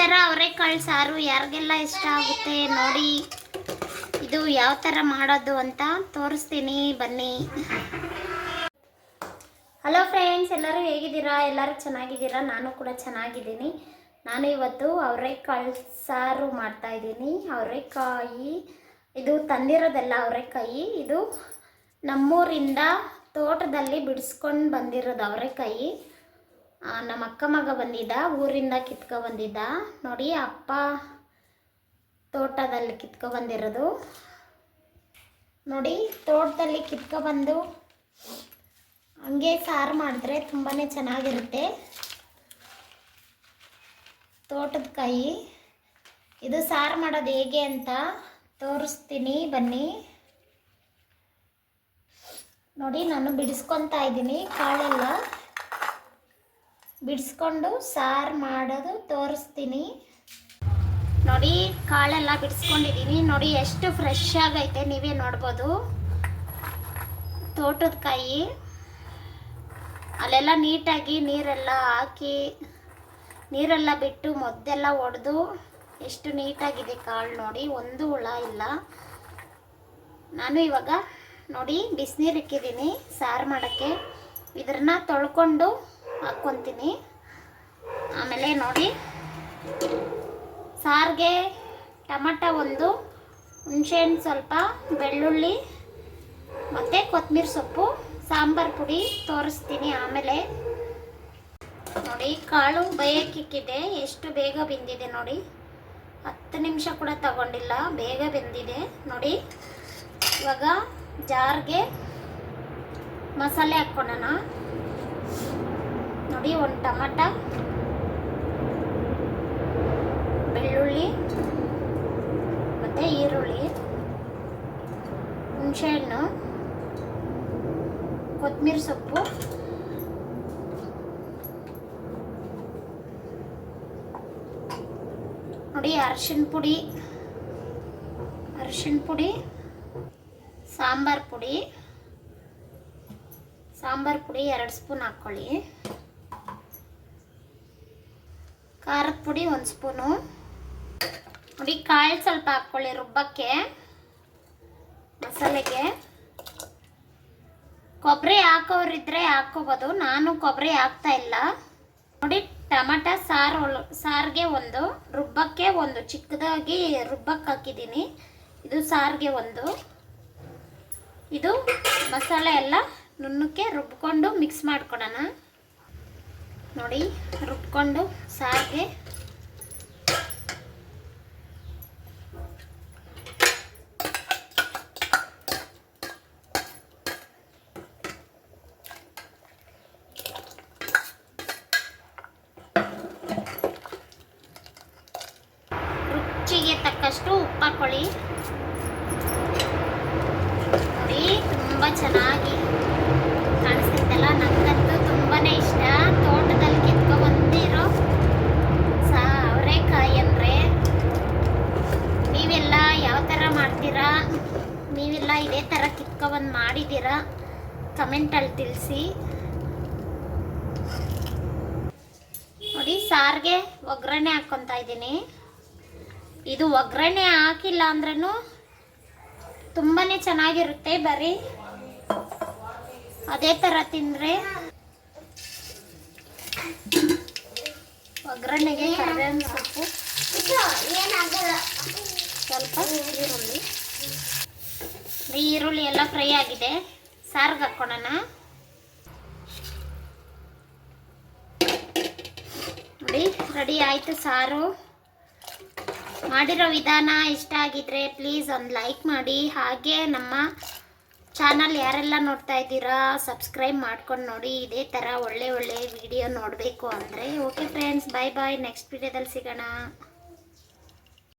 ಥರ ಅವರೆಕಾಳು ಸಾರು ಯಾರಿಗೆಲ್ಲ ಇಷ್ಟ ಆಗುತ್ತೆ ನೋಡಿ. ಇದು ಯಾವ ಥರ ಮಾಡೋದು ಅಂತ ತೋರಿಸ್ತೀನಿ ಬನ್ನಿ. ಹಲೋ ಫ್ರೆಂಡ್ಸ್, ಎಲ್ಲರೂ ಹೇಗಿದ್ದೀರಾ? ಎಲ್ಲರೂ ಚೆನ್ನಾಗಿದ್ದೀರಾ? ನಾನು ಕೂಡ ಚೆನ್ನಾಗಿದ್ದೀನಿ. ನಾನು ಇವತ್ತು ಅವರೆಕಾಳು ಸಾರು ಮಾಡ್ತಾಯಿದ್ದೀನಿ. ಅವರೆಕಾಯಿ ಇದು ತಂದಿರೋದೆಲ್ಲ ಅವರೆಕಾಯಿ. ಇದು ನಮ್ಮೂರಿಂದ ತೋಟದಲ್ಲಿ ಬಿಡಿಸ್ಕೊಂಡು ಬಂದಿರೋದು ಅವರೆಕಾಯಿ. ನಮ್ಮ ಅಕ್ಕ ಮಗ ಬಂದಿದ್ದ, ಊರಿಂದ ಕಿತ್ಕೊ ಬಂದಿದ್ದ ನೋಡಿ. ಅಪ್ಪ ತೋಟದಲ್ಲಿ ಕಿತ್ಕೊ ಬಂದಿರೋದು ನೋಡಿ. ತೋಟದಲ್ಲಿ ಕಿತ್ಕೊ ಬಂದು ಹಂಗೆ ಸಾರು ಮಾಡಿದ್ರೆ ತುಂಬಾ ಚೆನ್ನಾಗಿರುತ್ತೆ. ತೋಟದ ಕಾಯಿ ಇದು ಸಾರು ಮಾಡೋದು ಹೇಗೆ ಅಂತ ತೋರಿಸ್ತೀನಿ ಬನ್ನಿ ನೋಡಿ. ನಾನು ಬಿಡಿಸ್ಕೊತಾ ಇದ್ದೀನಿ, ಕಾಳೆಲ್ಲ ಬಿಡಿಸ್ಕೊಂಡು ಸಾರು ಮಾಡೋದು ತೋರಿಸ್ತೀನಿ ನೋಡಿ. ಕಾಳೆಲ್ಲ ಬಿಡಿಸ್ಕೊಂಡಿದ್ದೀನಿ ನೋಡಿ, ಎಷ್ಟು ಫ್ರೆಶ್ ಆಗೈತೆ ನೀವೇ ನೋಡ್ಬೋದು. ತೋಟದ ಕಾಯಿ ಅಲ್ಲೆಲ್ಲ ನೀಟಾಗಿ ನೀರೆಲ್ಲ ಹಾಕಿ ನೀರೆಲ್ಲ ಬಿಟ್ಟು ಮೊದ್ದೆಲ್ಲ ಒಡೆದು ಎಷ್ಟು ನೀಟಾಗಿದೆ ಕಾಳು ನೋಡಿ, ಒಂದು ಹುಳ ಇಲ್ಲ. ನಾನು ಇವಾಗ ನೋಡಿ ಬಿಸಿನೀರು ಇಕ್ಕಿದ್ದೀನಿ ಸಾರು ಮಾಡೋಕ್ಕೆ. ಇದನ್ನ ತೊಳ್ಕೊಂಡು ಹಾಕ್ಕೊತೀನಿ. ಆಮೇಲೆ ನೋಡಿ ಸಾರಿಗೆ ಟೊಮಟೊ ಒಂದು, ಹುಣಸೆಹಣ್ಣು ಸ್ವಲ್ಪ, ಬೆಳ್ಳುಳ್ಳಿ ಮತ್ತು ಕೊತ್ತಂಬರಿ ಸೊಪ್ಪು, ಸಾಂಬಾರು ಪುಡಿ ತೋರಿಸ್ತೀನಿ ಆಮೇಲೆ. ನೋಡಿ ಕಾಳು ಬೇಯಕ್ಕಿಕ್ಕಿದೆ, ಎಷ್ಟು ಬೇಗ ಬೆಂದಿದೆ ನೋಡಿ. 10 ನಿಮಿಷ ಕೂಡ ತಗೊಂಡಿಲ್ಲ, ಬೇಗ ಬೆಂದಿದೆ ನೋಡಿ. ಇವಾಗ ಜಾರ್ಗೆ ಮಸಾಲೆ ಹಾಕ್ಕೊಳ್ಳೋಣ ನೋಡಿ. ಒಂದು ಟೊಮಟ, ಬೆಳ್ಳುಳ್ಳಿ ಮತ್ತು ಈರುಳ್ಳಿ, ಹುಣಸೆಹಣ್ಣು, ಕೊತ್ತಂಬರಿ ಸೊಪ್ಪು, ನೋಡಿ ಅರಿಶಿಣ ಪುಡಿ, ಸಾಂಬಾರು ಪುಡಿ 2 ಸ್ಪೂನ್ ಹಾಕ್ಕೊಳ್ಳಿ. ಖಾರದ ಪುಡಿ 1 ಸ್ಪೂನು ನೋಡಿ. ಕಾಳು ಸ್ವಲ್ಪ ಹಾಕ್ಕೊಳ್ಳಿ ರುಬ್ಬಕ್ಕೆ, ಮಸಾಲೆಗೆ. ಕೊಬ್ಬರಿ ಹಾಕೋರಿದ್ರೆ ಹಾಕೋಬೋದು, ನಾನು ಕೊಬ್ಬರಿ ಹಾಕ್ತಾ ಇಲ್ಲ ನೋಡಿ. ಟೊಮಟ ಸಾರಿಗೆ ಒಂದು, ರುಬ್ಬಕ್ಕೆ ಒಂದು, ಚಿಕ್ಕದಾಗಿ ರುಬ್ಬಕ್ಕೆ ಹಾಕಿದ್ದೀನಿ. ಇದು ಸಾರಿಗೆ ಒಂದು. ಇದು ಮಸಾಲೆ ಎಲ್ಲ ನುಣ್ಣಕ್ಕೆ ರುಬ್ಕೊಂಡು ಮಿಕ್ಸ್ ಮಾಡ್ಕೊಳೋಣ ನೋಡಿ. ರುಬ್ಕೊಂಡು ಸಾರಿಗೆ ರುಚಿಗೆ ತಕ್ಕಷ್ಟು ಉಪ್ಪು ಹಾಕೊಳ್ಳಿ ನೋಡಿ. ತುಂಬ ಚೆನ್ನಾಗಿ ಕಾಣಿಸ್ತಿದ್ದಲ್ಲ, ನನಗಂತೂ ತುಂಬಾ ಇಷ್ಟ. ತೋಟದಲ್ಲಿ ಕಿತ್ಕೊ ಬಂದಿರೋ ಅವರೆಕಾಯಿ ಅಂದರೆ ನೀವೆಲ್ಲ ಯಾವ ಥರ ಮಾಡ್ತೀರಾ? ನೀವೆಲ್ಲ ಇದೇ ಥರ ಕಿತ್ಕೊಬಂದು ಮಾಡಿದ್ದೀರಾ? ಕಮೆಂಟಲ್ಲಿ ತಿಳಿಸಿ ನೋಡಿ. ಸಾರಿಗೆ ಒಗ್ಗರಣೆ ಹಾಕ್ಕೊತಾ ಇದ್ದೀನಿ. ಇದು ಒಗ್ಗರಣೆ ಹಾಕಿಲ್ಲ ಅಂದ್ರೂ ತುಂಬಾ ಚೆನ್ನಾಗಿರುತ್ತೆ. ಬರೀ ಅದೇ ಥರ ತಿಂದರೆ. ಒಗ್ಗರಣೆಗೆ ಕರಿಬೇವಿನ ಸೊಪ್ಪು, ಸ್ವಲ್ಪ ಈರುಳ್ಳಿ ಎಲ್ಲ ಫ್ರೈ ಆಗಿದೆ. ಸಾರಿಗೆ ಹಾಕ್ಕೊಳ್ಳೋಣ ನೋಡಿ. ರೆಡಿ ಆಯಿತು ಸಾರು. ಮಾಡಿರೋ ವಿಧಾನ ಇಷ್ಟ ಆಗಿದ್ರೆ ಪ್ಲೀಸ್ ಒಂದು ಲೈಕ್ ಮಾಡಿ. ಹಾಗೆ ನಮ್ಮ ಚಾನಲ್ ಯಾರೆಲ್ಲ ನೋಡ್ತಾ ಇದ್ದೀರಾ ಸಬ್ಸ್ಕ್ರೈಬ್ ಮಾಡ್ಕೊಂಡು ನೋಡಿ. ಇದೇ ಥರ ಒಳ್ಳೆ ವಿಡಿಯೋ ನೋಡಬೇಕು ಅಂದರೆ. ಓಕೆ ಫ್ರೆಂಡ್ಸ್, ಬಾಯ್. ನೆಕ್ಸ್ಟ್ ವಿಡಿಯೋದಲ್ಲಿ ಸಿಗೋಣ.